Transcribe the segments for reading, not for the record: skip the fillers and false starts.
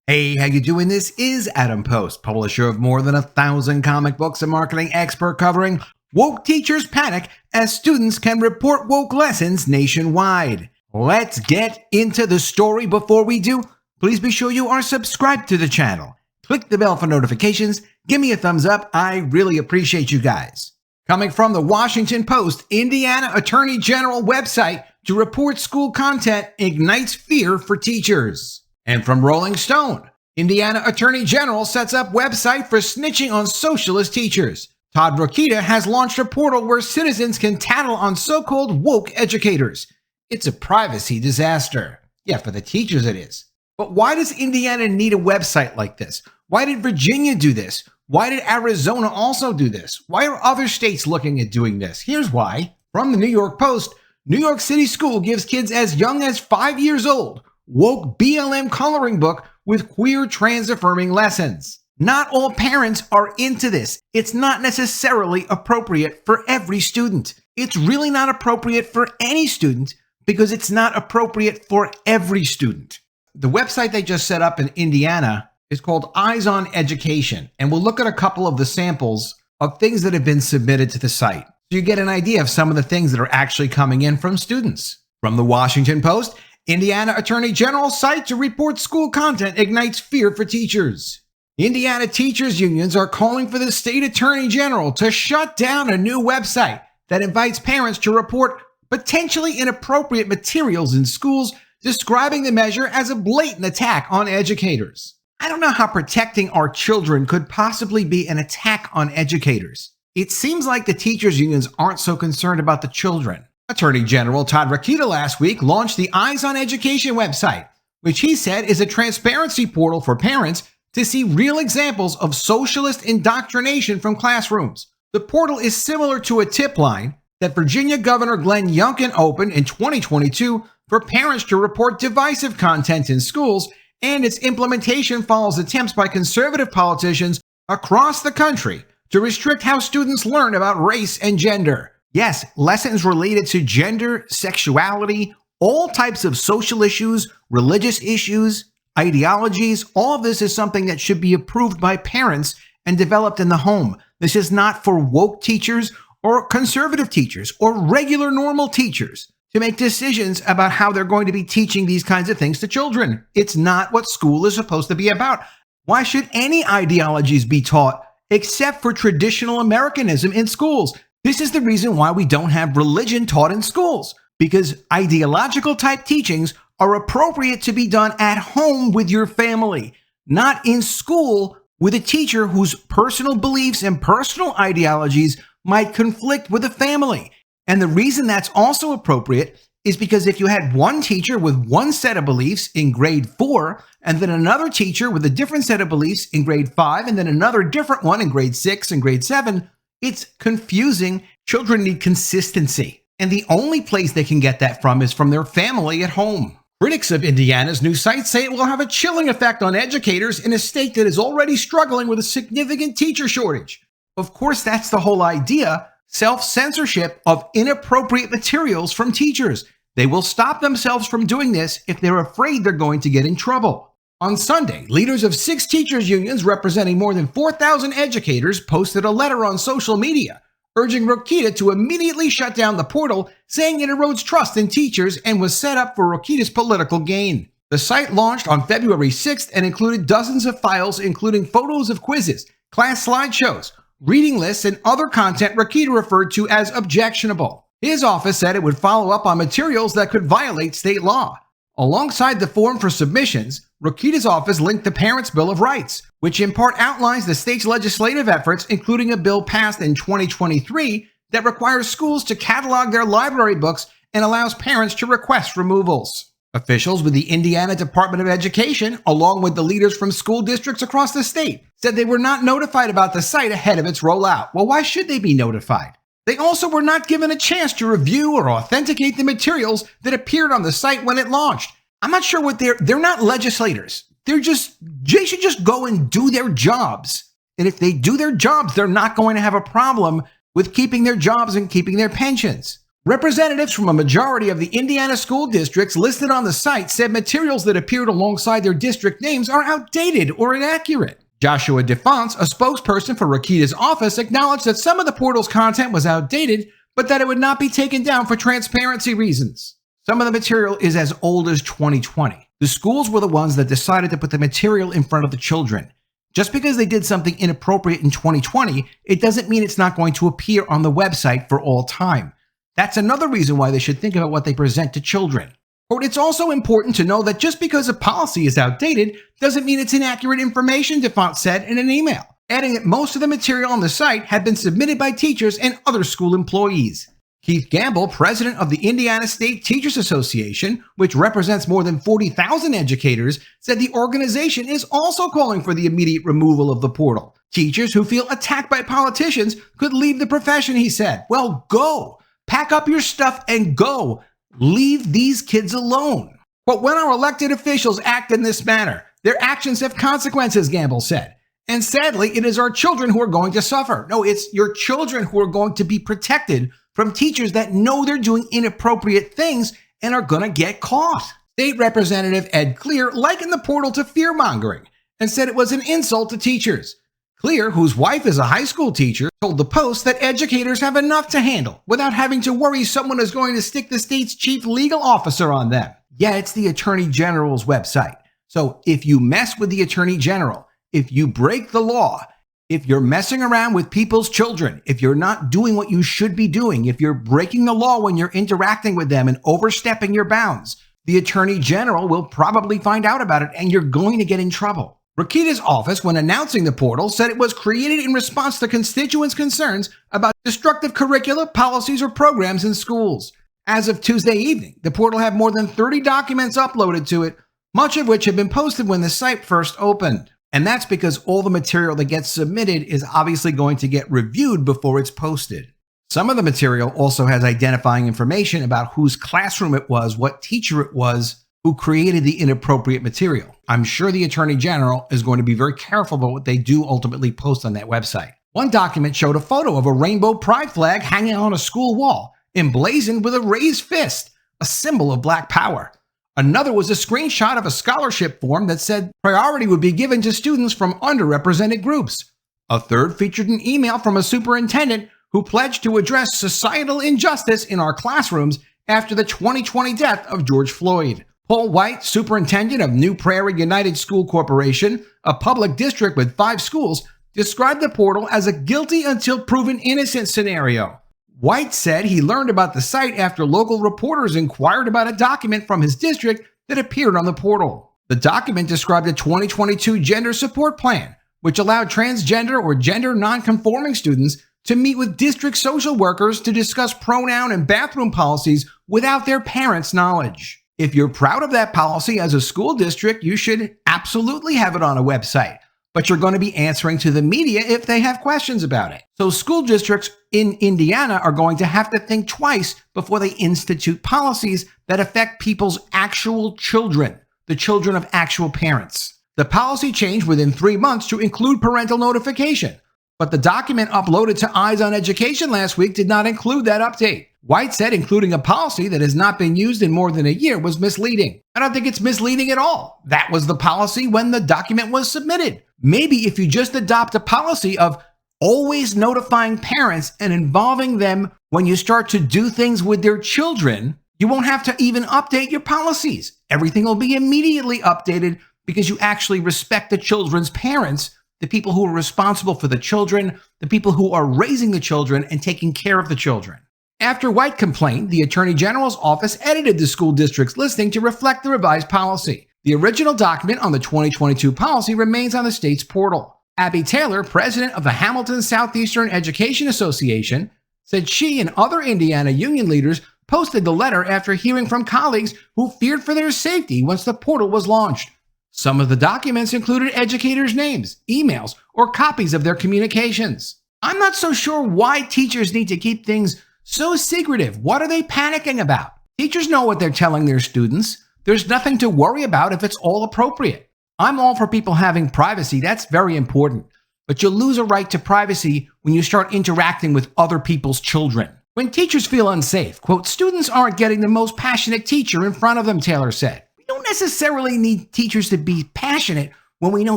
Hey, how you doing? This is Adam Post, publisher of more than 1,000 comic books and marketing expert covering woke teachers panic as students can report woke lessons nationwide. Let's get into the story. Before we do, please be sure you are subscribed to the channel. Click the bell for notifications. Give me a thumbs up. I really appreciate you guys. Coming from the Washington Post, Indiana Attorney General website to report school content ignites fear for teachers. And from Rolling Stone, Indiana Attorney General sets up website for snitching on socialist teachers. Todd Rokita has launched a portal where citizens can tattle on so-called woke educators. It's a privacy disaster. Yeah, for the teachers it is. But why does Indiana need a website like this? Why did Virginia do this? Why did Arizona also do this? Why are other states looking at doing this? Here's why. From the New York Post, New York City school gives kids as young as 5 years old woke BLM coloring book with queer trans-affirming lessons. Not all parents are into this. It's not necessarily appropriate for every student. It's really not appropriate for any student because it's not appropriate for every student. The website they just set up in Indiana is called Eyes on Education, and we'll look at a couple of the samples of things that have been submitted to the site, so you get an idea of some of the things that are actually coming in from students. From the Washington Post, Indiana Attorney General site to report school content ignites fear for teachers. Indiana teachers unions are calling for the state attorney general to shut down a new website that invites parents to report potentially inappropriate materials in schools, describing the measure as a blatant attack on educators. I don't know how protecting our children could possibly be an attack on educators. It seems like the teachers unions aren't so concerned about the children. Attorney General Todd Rokita last week launched the Eyes on Education website, which he said is a transparency portal for parents to see real examples of socialist indoctrination from classrooms. The portal is similar to a tip line that Virginia Governor Glenn Youngkin opened in 2022 for parents to report divisive content in schools, and its implementation follows attempts by conservative politicians across the country to restrict how students learn about race and gender. Yes, lessons related to gender, sexuality, all types of social issues, religious issues, ideologies, all of this is something that should be approved by parents and developed in the home. This is not for woke teachers or conservative teachers or regular normal teachers to make decisions about how they're going to be teaching these kinds of things to children. It's not what school is supposed to be about. Why should any ideologies be taught except for traditional Americanism in schools? This is the reason why we don't have religion taught in schools, because ideological type teachings are appropriate to be done at home with your family, not in school with a teacher whose personal beliefs and personal ideologies might conflict with the family. And the reason that's also appropriate is because if you had one teacher with one set of beliefs in grade 4, and then another teacher with a different set of beliefs in grade 5, and then another different one in grade 6 and grade 7, it's confusing. Children need consistency, and the only place they can get that from is from their family at home. Critics of Indiana's new site say it will have a chilling effect on educators in a state that is already struggling with a significant teacher shortage. Of course, that's the whole idea, self-censorship of inappropriate materials from teachers. They will stop themselves from doing this if they're afraid they're going to get in trouble. On Sunday, leaders of 6 teachers unions representing more than 4,000 educators posted a letter on social media urging Rokita to immediately shut down the portal, saying it erodes trust in teachers and was set up for Rokita's political gain. The site launched on February 6th and included dozens of files, including photos of quizzes, class slideshows, reading lists, and other content Rokita referred to as objectionable. His office said it would follow up on materials that could violate state law. Alongside the form for submissions, Rokita's office linked the Parents' Bill of Rights, which in part outlines the state's legislative efforts, including a bill passed in 2023 that requires schools to catalog their library books and allows parents to request removals. Officials with the Indiana Department of Education, along with the leaders from school districts across the state, said they were not notified about the site ahead of its rollout. Well, why should they be notified? They also were not given a chance to review or authenticate the materials that appeared on the site when it launched. I'm not sure what they're not legislators. They should just go and do their jobs. And if they do their jobs, they're not going to have a problem with keeping their jobs and keeping their pensions. Representatives from a majority of the Indiana school districts listed on the site said materials that appeared alongside their district names are outdated or inaccurate. Joshua DeFonce, a spokesperson for Rokita's office, acknowledged that some of the portal's content was outdated, but that it would not be taken down for transparency reasons. Some of the material is as old as 2020. The schools were the ones that decided to put the material in front of the children. Just because they did something inappropriate in 2020, it doesn't mean it's not going to appear on the website for all time. That's another reason why they should think about what they present to children. Quote, it's also important to know that just because a policy is outdated doesn't mean it's inaccurate information, DeFont said in an email, adding that most of the material on the site had been submitted by teachers and other school employees. Keith Gamble, president of the Indiana State Teachers Association, which represents more than 40,000 educators, said the organization is also calling for the immediate removal of the portal. Teachers who feel attacked by politicians could leave the profession, he said. Well, go. Pack up your stuff and go. Leave these kids alone. But when our elected officials act in this manner, their actions have consequences, Gamble said. And sadly, it is our children who are going to suffer. No, it's your children who are going to be protected from teachers that know they're doing inappropriate things and are going to get caught. State Representative Ed Clear likened the portal to fear-mongering and said it was an insult to teachers. Clear, whose wife is a high school teacher, told the Post that educators have enough to handle without having to worry someone is going to stick the state's chief legal officer on them. Yeah, it's the Attorney General's website. So if you mess with the Attorney General, if you break the law, if you're messing around with people's children, if you're not doing what you should be doing, if you're breaking the law when you're interacting with them and overstepping your bounds, the Attorney General will probably find out about it and you're going to get in trouble. Rokita's office, when announcing the portal, said it was created in response to constituents' concerns about destructive curricula, policies, or programs in schools. As of Tuesday evening, the portal had more than 30 documents uploaded to it, much of which had been posted when the site first opened. And that's because all the material that gets submitted is obviously going to get reviewed before it's posted. Some of the material also has identifying information about whose classroom it was, what teacher it was, who created the inappropriate material. I'm sure the Attorney General is going to be very careful about what they do ultimately post on that website. One document showed a photo of a rainbow pride flag hanging on a school wall, emblazoned with a raised fist, a symbol of Black power. Another was a screenshot of a scholarship form that said priority would be given to students from underrepresented groups. A third featured an email from a superintendent who pledged to address societal injustice in our classrooms after the 2020 death of George Floyd. Paul White, superintendent of New Prairie United School Corporation, a public district with 5 schools, described the portal as a guilty until proven innocent scenario. White said he learned about the site after local reporters inquired about a document from his district that appeared on the portal. The document described a 2022 gender support plan, which allowed transgender or gender nonconforming students to meet with district social workers to discuss pronoun and bathroom policies without their parents' knowledge. If you're proud of that policy as a school district, you should absolutely have it on a website, but you're going to be answering to the media if they have questions about it. So school districts in Indiana are going to have to think twice before they institute policies that affect people's actual children, the children of actual parents. The policy changed within 3 months to include parental notification, but the document uploaded to Eyes on Education last week did not include that update. White said including a policy that has not been used in more than a year was misleading. I don't think it's misleading at all. That was the policy when the document was submitted. Maybe if you just adopt a policy of always notifying parents and involving them when you start to do things with their children, you won't have to even update your policies. Everything will be immediately updated because you actually respect the children's parents, the people who are responsible for the children, the people who are raising the children and taking care of the children. After White complained, the Attorney General's office edited the school district's listing to reflect the revised policy. The original document on the 2022 policy remains on the state's portal. Abby Taylor, president of the Hamilton Southeastern Education Association, said she and other Indiana union leaders posted the letter after hearing from colleagues who feared for their safety once the portal was launched. Some of the documents included educators' names, emails, or copies of their communications. I'm not so sure why teachers need to keep things so secretive. What are they panicking about? Teachers know what they're telling their students. There's nothing to worry about if it's all appropriate. I'm all for people having privacy. That's very important. But you'll lose a right to privacy when you start interacting with other people's children. When teachers feel unsafe, quote, students aren't getting the most passionate teacher in front of them, Taylor said. We don't necessarily need teachers to be passionate when we know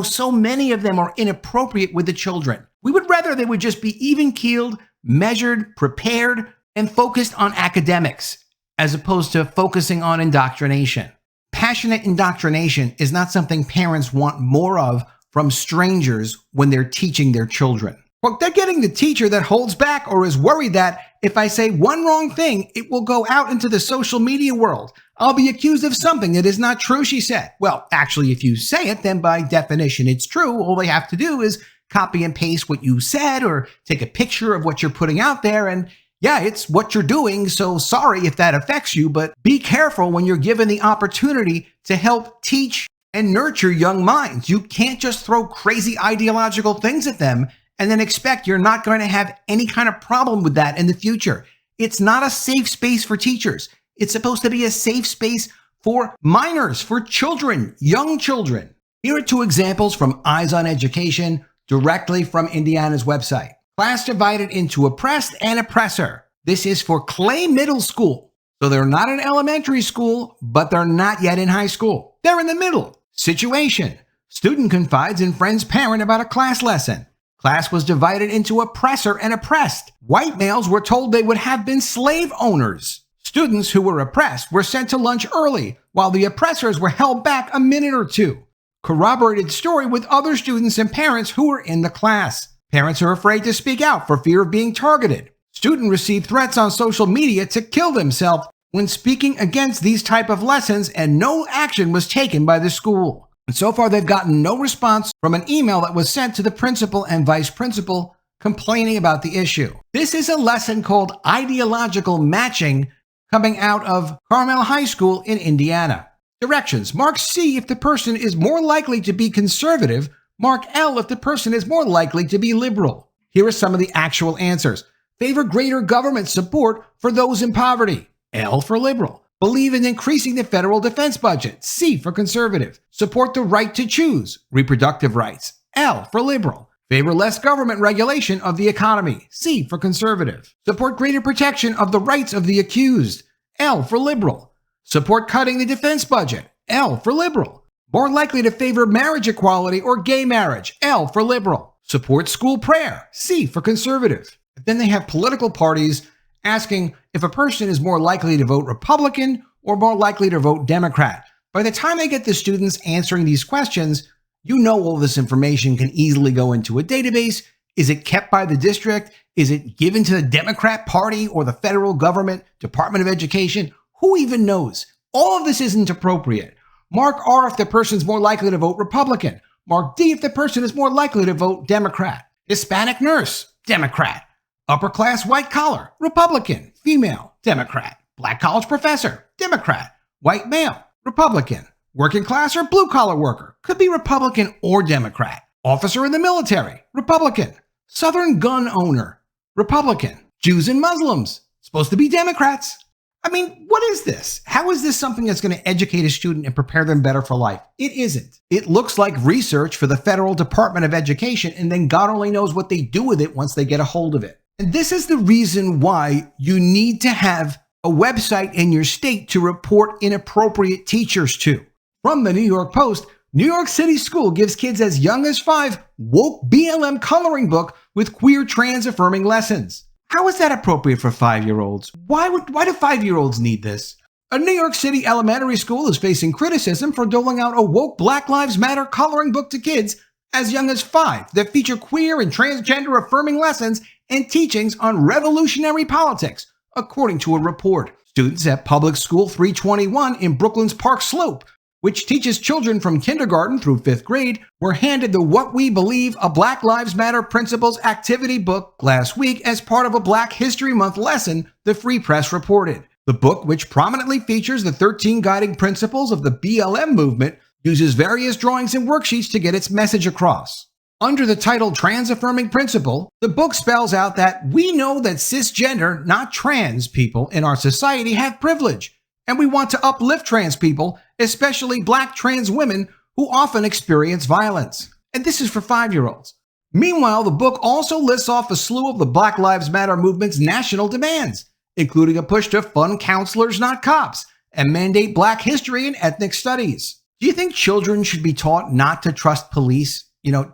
so many of them are inappropriate with the children. We would rather they would just be even-keeled, measured, prepared, and focused on academics, as opposed to focusing on indoctrination. Passionate indoctrination is not something parents want more of from strangers when they're teaching their children. Well, they're getting the teacher that holds back or is worried that if I say one wrong thing, it will go out into the social media world. I'll be accused of something that is not true, she said. Well, actually, if you say it, then by definition, it's true. All they have to do is copy and paste what you said or take a picture of what you're putting out there. And yeah, it's what you're doing. So sorry if that affects you, but be careful when you're given the opportunity to help teach and nurture young minds. You can't just throw crazy ideological things at them and then expect you're not going to have any kind of problem with that in the future. It's not a safe space for teachers. It's supposed to be a safe space for minors, for children, young children. Here are two examples from Eyes on Education, directly from Indiana's website. Class divided into oppressed and oppressor. This is for Clay Middle School. So they're not in elementary school, but they're not yet in high school. They're in the middle. Situation. Student confides in friend's parent about a class lesson. Class was divided into oppressor and oppressed. White males were told they would have been slave owners. Students who were oppressed were sent to lunch early, while the oppressors were held back a minute or two. Corroborated story with other students and parents who were in the class. Parents are afraid to speak out for fear of being targeted. Student received threats on social media to kill themselves when speaking against these type of lessons, and no action was taken by the school. And so far, they've gotten no response from an email that was sent to the principal and vice principal complaining about the issue. This is a lesson called ideological matching coming out of Carmel High School in Indiana. Directions. Mark C if the person is more likely to be conservative. Mark L if the person is more likely to be liberal. Here are some of the actual answers. Favor greater government support for those in poverty. L for liberal. Believe in increasing the federal defense budget. C for conservative. Support the right to choose. Reproductive rights. L for liberal. Favor less government regulation of the economy. C for conservative. Support greater protection of the rights of the accused. L for liberal. Support cutting the defense budget. L for liberal. More likely to favor marriage equality or gay marriage. L for liberal. Support school prayer. C for conservative. But then they have political parties asking if a person is more likely to vote Republican or more likely to vote Democrat. By the time they get the students answering these questions, you know all this information can easily go into a database. Is it kept by the district? Is it given to the Democrat Party or the federal government, Department of Education? Who even knows? All of this isn't appropriate. Mark R if the person's more likely to vote Republican. Mark D if the person is more likely to vote Democrat. Hispanic nurse, Democrat. Upper class white collar, Republican, female, Democrat. Black college professor, Democrat. White male, Republican. Working class or blue collar worker, could be Republican or Democrat. Officer in the military, Republican. Southern gun owner, Republican. Jews and Muslims, supposed to be Democrats. I mean, what is this? How is this something that's going to educate a student and prepare them better for life? It isn't. It looks like research for the Federal Department of Education, and then God only knows what they do with it once they get a hold of it. And this is the reason why you need to have a website in your state to report inappropriate teachers to. From the New York Post, New York City school gives kids as young as 5 woke BLM coloring book with queer trans affirming lessons. How is that appropriate for 5-year-olds? Why do 5-year-olds need this? A New York City elementary school is facing criticism for doling out a woke Black Lives Matter coloring book to kids as young as 5 that feature queer and transgender affirming lessons and teachings on revolutionary politics, according to a report. Students at Public School 321 in Brooklyn's Park Slope, which teaches children from kindergarten through 5th grade, were handed the What We Believe, a Black Lives Matter Principles activity book last week as part of a Black History Month lesson, the Free Press reported. The book, which prominently features the 13 guiding principles of the BLM movement, uses various drawings and worksheets to get its message across. Under the title Trans Affirming Principle, the book spells out that we know that cisgender, not trans people in our society have privilege, and we want to uplift trans people, especially Black trans women who often experience violence. And this is for 5-year-olds. Meanwhile, the book also lists off a slew of the Black Lives Matter movement's national demands. including a push to fund counselors, not cops, and mandate Black history and ethnic studies. Do you think children should be taught not to trust police?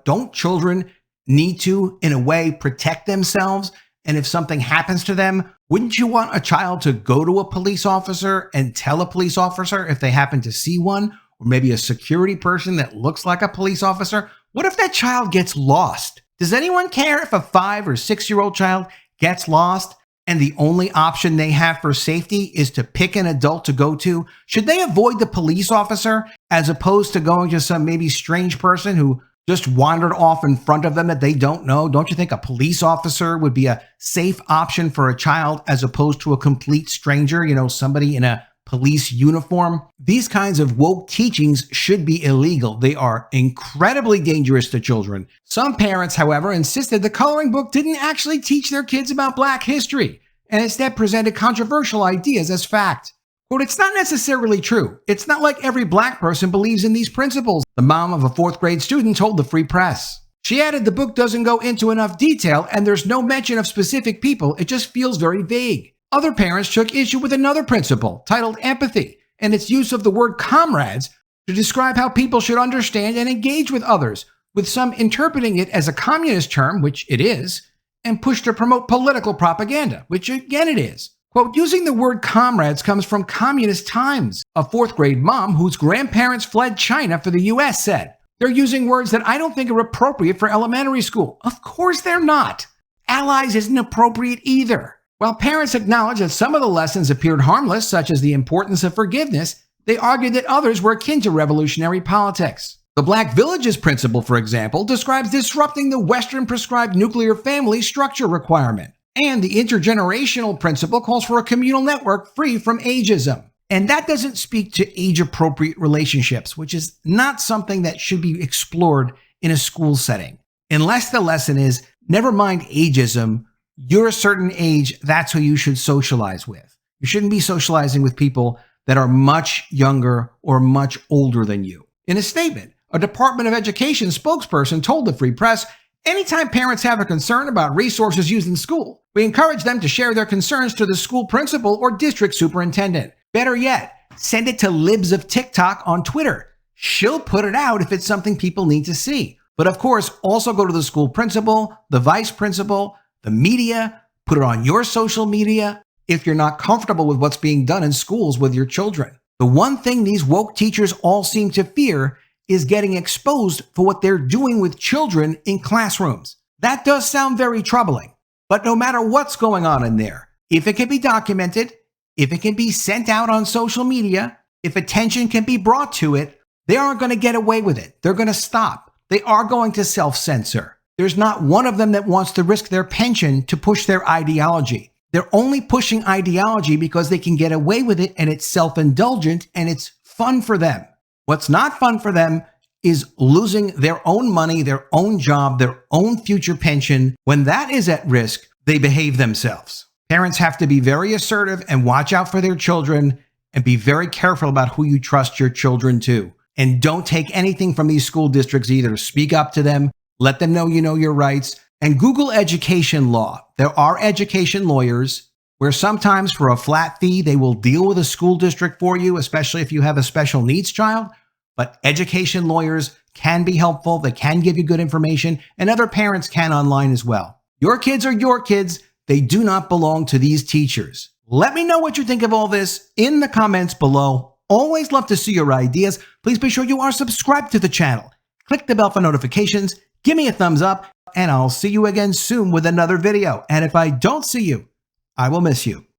Don't children need to, in a way, protect themselves? And if something happens to them, wouldn't you want a child to go to a police officer and tell a police officer if they happen to see one? Or maybe a security person that looks like a police officer? What if that child gets lost? Does anyone care if a 5 or 6-year-old child gets lost and the only option they have for safety is to pick an adult to go to? Should they avoid the police officer as opposed to going to some maybe strange person who just wandered off in front of them that they don't know? Don't you think a police officer would be a safe option for a child as opposed to a complete stranger, somebody in a police uniform? These kinds of woke teachings should be illegal. They are incredibly dangerous to children. Some parents, however, insisted the coloring book didn't actually teach their kids about Black history and instead presented controversial ideas as fact. Quote, "It's not necessarily true. It's not like every Black person believes in these principles," the mom of a 4th grade student told the Free Press. She added the book doesn't go into enough detail and there's no mention of specific people. It just feels very vague. Other parents took issue with another principle titled empathy and its use of the word comrades to describe how people should understand and engage with others, with some interpreting it as a communist term, which it is, and pushed to promote political propaganda, which again it is. Quote, "Using the word comrades comes from communist times," a 4th grade mom whose grandparents fled China for the US said. "They're using words that I don't think are appropriate for elementary school." Of course they're not. Allies isn't appropriate either. While parents acknowledged that some of the lessons appeared harmless, such as the importance of forgiveness, they argued that others were akin to revolutionary politics. The Black Villages principle, for example, describes disrupting the Western prescribed nuclear family structure requirement. And the intergenerational principle calls for a communal network free from ageism. And that doesn't speak to age-appropriate relationships, which is not something that should be explored in a school setting. Unless the lesson is, never mind ageism, you're a certain age, that's who you should socialize with. You shouldn't be socializing with people that are much younger or much older than you. In a statement, a Department of Education spokesperson told the Free Press, "Anytime parents have a concern about resources used in school, we encourage them to share their concerns to the school principal or district superintendent. Better yet, send it to Libs of TikTok on Twitter. She'll put it out if it's something people need to see. But of course, also go to the school principal, the vice principal, the media, put it on your social media if you're not comfortable with what's being done in schools with your children." The one thing these woke teachers all seem to fear is getting exposed for what they're doing with children in classrooms. That does sound very troubling. But no matter what's going on in there, if it can be documented, if it can be sent out on social media, if attention can be brought to it, they aren't going to get away with it. They're going to stop. They are going to self-censor. There's not one of them that wants to risk their pension to push their ideology. They're only pushing ideology because they can get away with it and it's self-indulgent and it's fun for them. What's not fun for them is losing their own money, their own job, their own future pension. When that is at risk, they behave themselves. Parents have to be very assertive and watch out for their children and be very careful about who you trust your children to. And don't take anything from these school districts either. Speak up to them, let them know you know your rights, and Google education law. There are education lawyers where sometimes for a flat fee, they will deal with a school district for you, especially if you have a special needs child. But education lawyers can be helpful. They can give you good information, and other parents can online as well. Your kids are your kids. They do not belong to these teachers. Let me know what you think of all this in the comments below. Always love to see your ideas. Please be sure you are subscribed to the channel. Click the bell for notifications. Give me a thumbs up, and I'll see you again soon with another video. And if I don't see you, I will miss you.